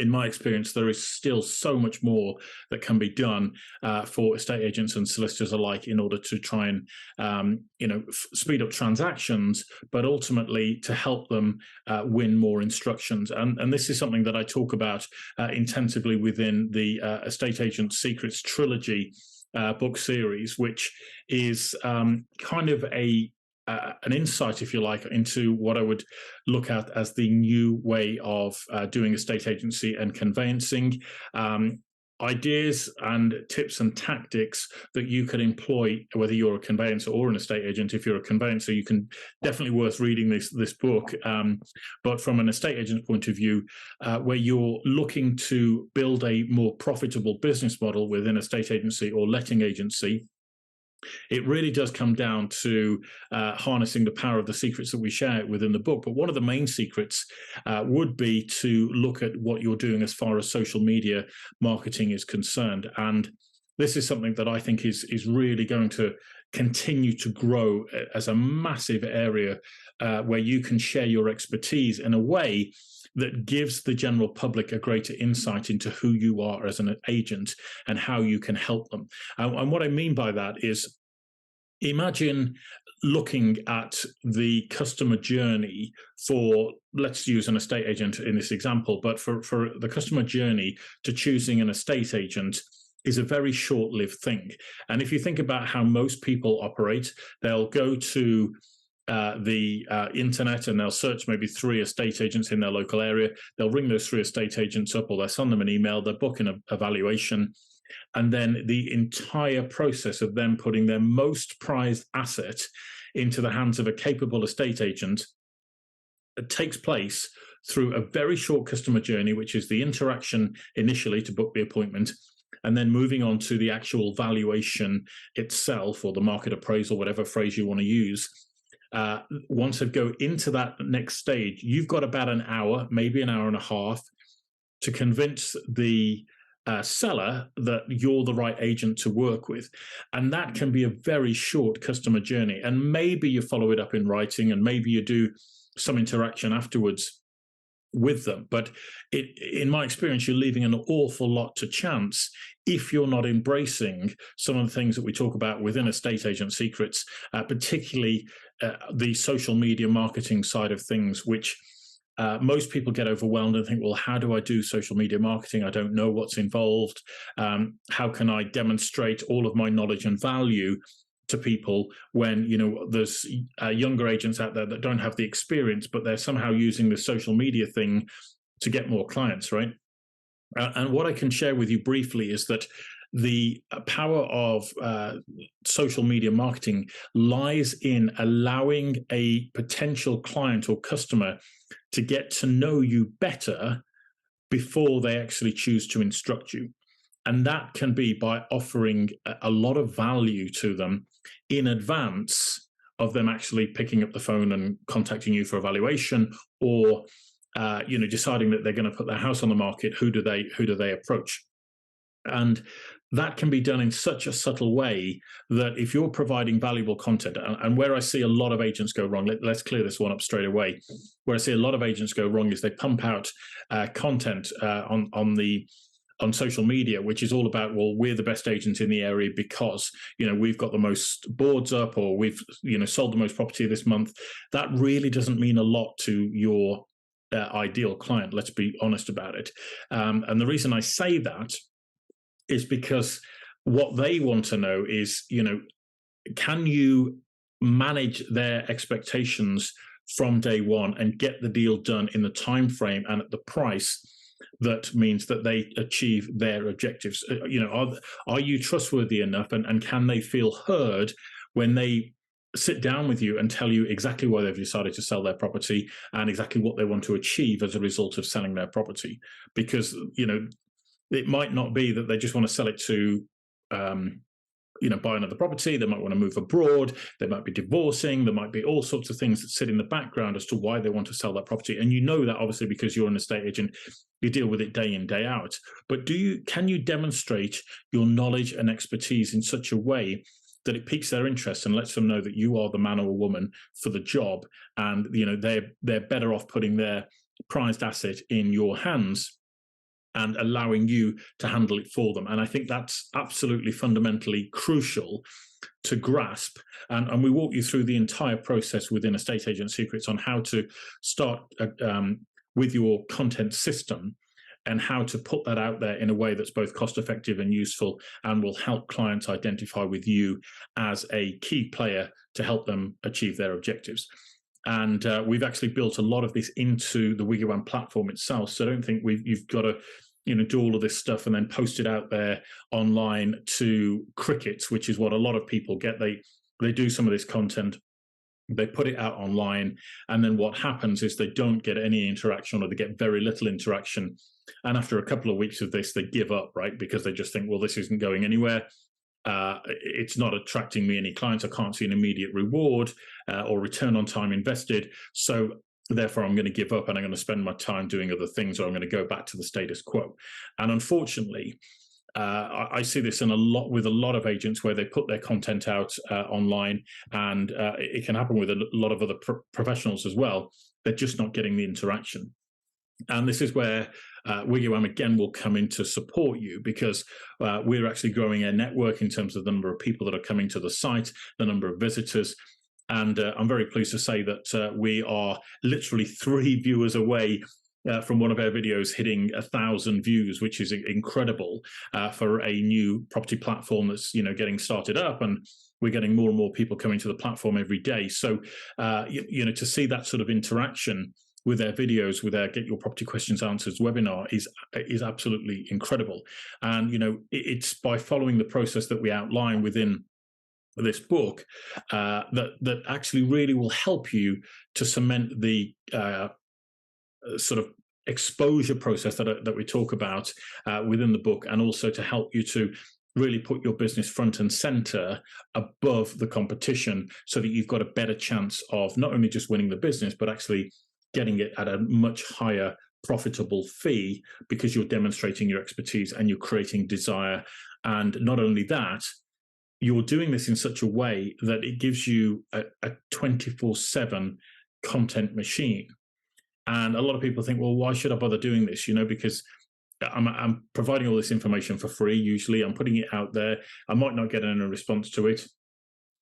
in my experience, there is still so much more that can be done for estate agents and solicitors alike in order to try and, speed up transactions, but ultimately to help them win more instructions. And this is something that I talk about intensively within the Estate Agents Secrets Trilogy book series, which is kind of an insight, if you like, into what I would look at as the new way of doing estate agency and conveyancing. Ideas and tips and tactics that you can employ, whether you're a conveyancer or an estate agent. If you're a conveyancer, you can definitely worth reading this book. But from an estate agent point of view, where you're looking to build a more profitable business model within a estate agency or letting agency, it really does come down to harnessing the power of the secrets that we share within the book. But one of the main secrets would be to look at what you're doing as far as social media marketing is concerned. And this is something that I think is really going to continue to grow as a massive area where you can share your expertise in a way that gives the general public a greater insight into who you are as an agent and how you can help them. And what I mean by that is, imagine looking at the customer journey for, let's use an estate agent in this example, but for the customer journey to choosing an estate agent is a very short-lived thing. And if you think about how most people operate, they'll go to the internet and they'll search maybe 3 estate agents in their local area. They'll ring those 3 estate agents up, or they'll send them an email, they'll book an evaluation, and then the entire process of them putting their most prized asset into the hands of a capable estate agent takes place through a very short customer journey, which is the interaction initially to book the appointment, and then moving on to the actual valuation itself, or the market appraisal, whatever phrase you want to use. Once they go into that next stage, you've got about an hour, maybe an hour and a half, to convince the seller that you're the right agent to work with. And that can be a very short customer journey. And maybe you follow it up in writing, and maybe you do some interaction afterwards with them. But in my experience, you're leaving an awful lot to chance if you're not embracing some of the things that we talk about within Estate Agent Secrets, particularly the social media marketing side of things, which most people get overwhelmed and think, well, how do I do social media marketing? I don't know what's involved. How can I demonstrate all of my knowledge and value to people when, there's younger agents out there that don't have the experience, but they're somehow using the social media thing to get more clients, right? And what I can share with you briefly is that the power of social media marketing lies in allowing a potential client or customer to get to know you better before they actually choose to instruct you. And that can be by offering a lot of value to them in advance of them actually picking up the phone and contacting you for evaluation, or deciding that they're going to put their house on the market. Who do they approach? And that can be done in such a subtle way that if you're providing valuable content, and where I see a lot of agents go wrong, let's clear this one up straight away. Where I see a lot of agents go wrong is they pump out content on social media, which is all about, well, we're the best agent in the area because, we've got the most boards up, or we've, sold the most property this month. That really doesn't mean a lot to your ideal client. Let's be honest about it. And the reason I say that is because what they want to know is, can you manage their expectations from day one and get the deal done in the time frame and at the price that means that they achieve their objectives? Are you trustworthy enough, and can they feel heard when they sit down with you and tell you exactly why they've decided to sell their property and exactly what they want to achieve as a result of selling their property? Because, it might not be that they just want to sell it to, buy another property. They might want to move abroad. They might be divorcing. There might be all sorts of things that sit in the background as to why they want to sell that property. And that obviously because you're an estate agent, you deal with it day in, day out. But can you demonstrate your knowledge and expertise in such a way that it piques their interest and lets them know that you are the man or woman for the job, and they're better off putting their prized asset in your hands and allowing you to handle it for them. And I think that's absolutely fundamentally crucial to grasp. And we walk you through the entire process within Estate Agent Secrets on how to start with your content system and how to put that out there in a way that's both cost effective and useful and will help clients identify with you as a key player to help them achieve their objectives. And we've actually built a lot of this into the WiggyWam platform itself. So I don't think you've got to do all of this stuff and then post it out there online to crickets, which is what a lot of people get. They do some of this content, they put it out online, and then what happens is they don't get any interaction, or they get very little interaction. And after a couple of weeks of this, they give up, right? Because they just think, well, this isn't going anywhere. It's not attracting me any clients. I can't see an immediate reward or return on time invested. So therefore, I'm going to give up and I'm going to spend my time doing other things, or I'm going to go back to the status quo. And unfortunately, I see this with a lot of agents where they put their content out online, and it can happen with a lot of other professionals as well. They're just not getting the interaction. And this is where WiggyWam again will come in to support you, because we're actually growing our network in terms of the number of people that are coming to the site, the number of visitors. And I'm very pleased to say that we are literally 3 viewers away from one of our videos hitting 1,000 views, which is incredible for a new property platform that's getting started up, and we're getting more and more people coming to the platform every day. So to see that sort of interaction with their videos, with their Get Your Property Questions Answers webinar is absolutely incredible. And it's by following the process that we outline within this book that actually really will help you to cement the sort of exposure process that we talk about within the book, and also to help you to really put your business front and center above the competition, so that you've got a better chance of not only just winning the business, but actually getting it at a much higher profitable fee, because you're demonstrating your expertise and you're creating desire. And not only that, you're doing this in such a way that it gives you a 24/7 content machine. And a lot of people think, well, why should I bother doing this? Because I'm providing all this information for free. Usually I'm putting it out there. I might not get any response to it.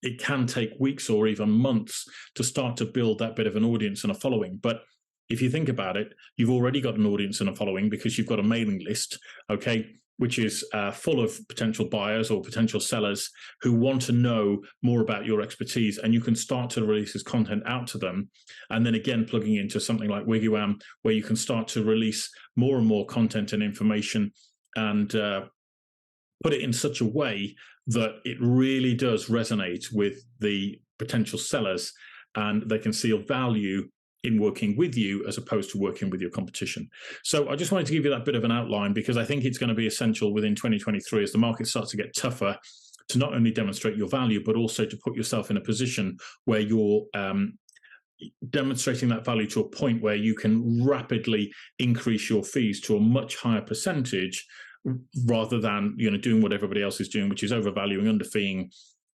It can take weeks or even months to start to build that bit of an audience and a following. But if you think about it, you've already got an audience and a following, because you've got a mailing list, okay, which is full of potential buyers or potential sellers who want to know more about your expertise, and you can start to release this content out to them. And then again, plugging into something like WiggyWam, where you can start to release more and more content and information, and put it in such a way that it really does resonate with the potential sellers, and they can see a value in working with you as opposed to working with your competition. So I just wanted to give you that bit of an outline, because I think it's going to be essential within 2023, as the market starts to get tougher, to not only demonstrate your value, but also to put yourself in a position where you're demonstrating that value to a point where you can rapidly increase your fees to a much higher percentage, rather than doing what everybody else is doing, which is overvaluing, underfeeing,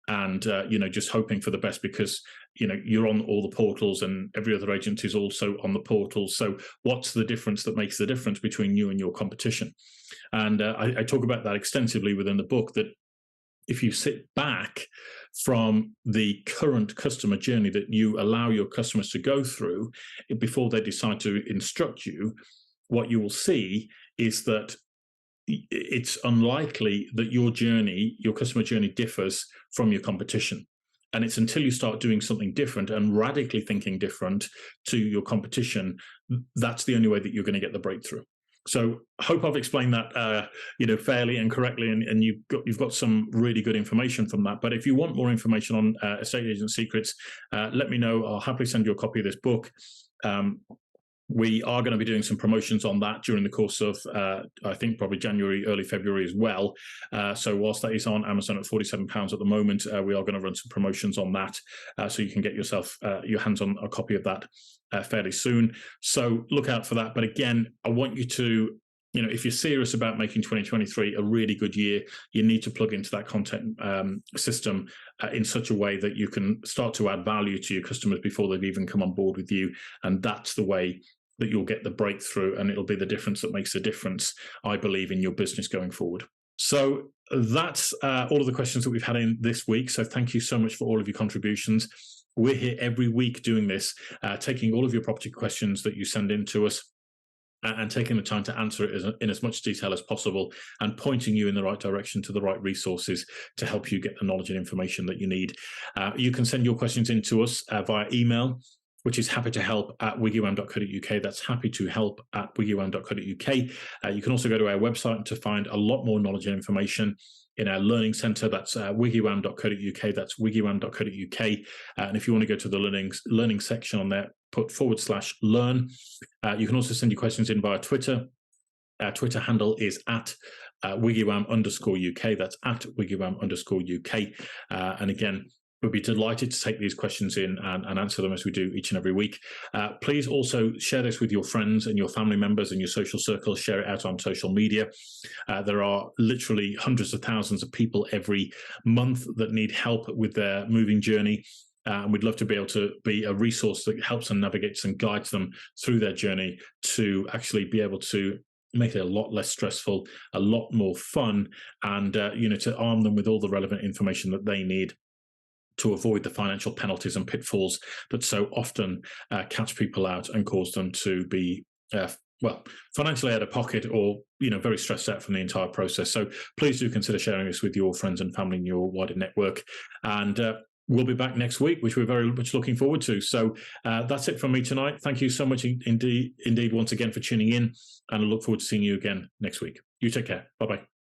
and just hoping for the best, because you're on all the portals and every other agent is also on the portals. So what's the difference that makes the difference between you and your competition? And I talk about that extensively within the book, that if you sit back from the current customer journey that you allow your customers to go through before they decide to instruct you, what you will see is that it's unlikely that your customer journey differs from your competition. And it's until you start doing something different and radically thinking different to your competition, that's the only way that you're going to get the breakthrough. So I hope I've explained that fairly and correctly, and you've got some really good information from that. But if you want more information on Estate Agent Secrets, let me know. I'll happily send you a copy of this book. We are going to be doing some promotions on that during the course of, I think, probably January, early February as well. So whilst that is on Amazon at £47 at the moment, we are going to run some promotions on that, so you can get yourself your hands on a copy of that fairly soon. So look out for that. But again, I want you to, if you're serious about making 2023 a really good year, you need to plug into that content system in such a way that you can start to add value to your customers before they've even come on board with you. And that's the way that you'll get the breakthrough, and it'll be the difference that makes a difference, I believe, in your business going forward. So that's all of the questions that we've had in this week. So thank you so much for all of your contributions. We're here every week doing this, taking all of your property questions that you send in to us, and taking the time to answer it in as much detail as possible, and pointing you in the right direction to the right resources to help you get the knowledge and information that you need. You can send your questions in to us via email, which is happytohelp@wiggywam.co.uk. That's happytohelp@wiggywam.co.uk. You can also go to our website to find a lot more knowledge and information in our learning center. That's wiggywam.co.uk. That's wiggywam.co.uk. And if you want to go to the learning section on there, put /learn. You can also send your questions in via Twitter. Our Twitter handle is at WiggyWam_UK. That's at WiggyWam_UK. And again, we'll be delighted to take these questions in and answer them as we do each and every week. Please also share this with your friends and your family members and your social circles. Share it out on social media. There are literally hundreds of thousands of people every month that need help with their moving journey. And we'd love to be able to be a resource that helps and navigates and guides them through their journey to actually be able to make it a lot less stressful, a lot more fun, and to arm them with all the relevant information that they need to avoid the financial penalties and pitfalls that so often catch people out and cause them to be financially out of pocket, or very stressed out from the entire process. So please do consider sharing this with your friends and family in your wider network. And we'll be back next week, which we're very much looking forward to. So that's it from me tonight. Thank you so much indeed once again for tuning in, and I look forward to seeing you again next week. You take care. Bye-bye.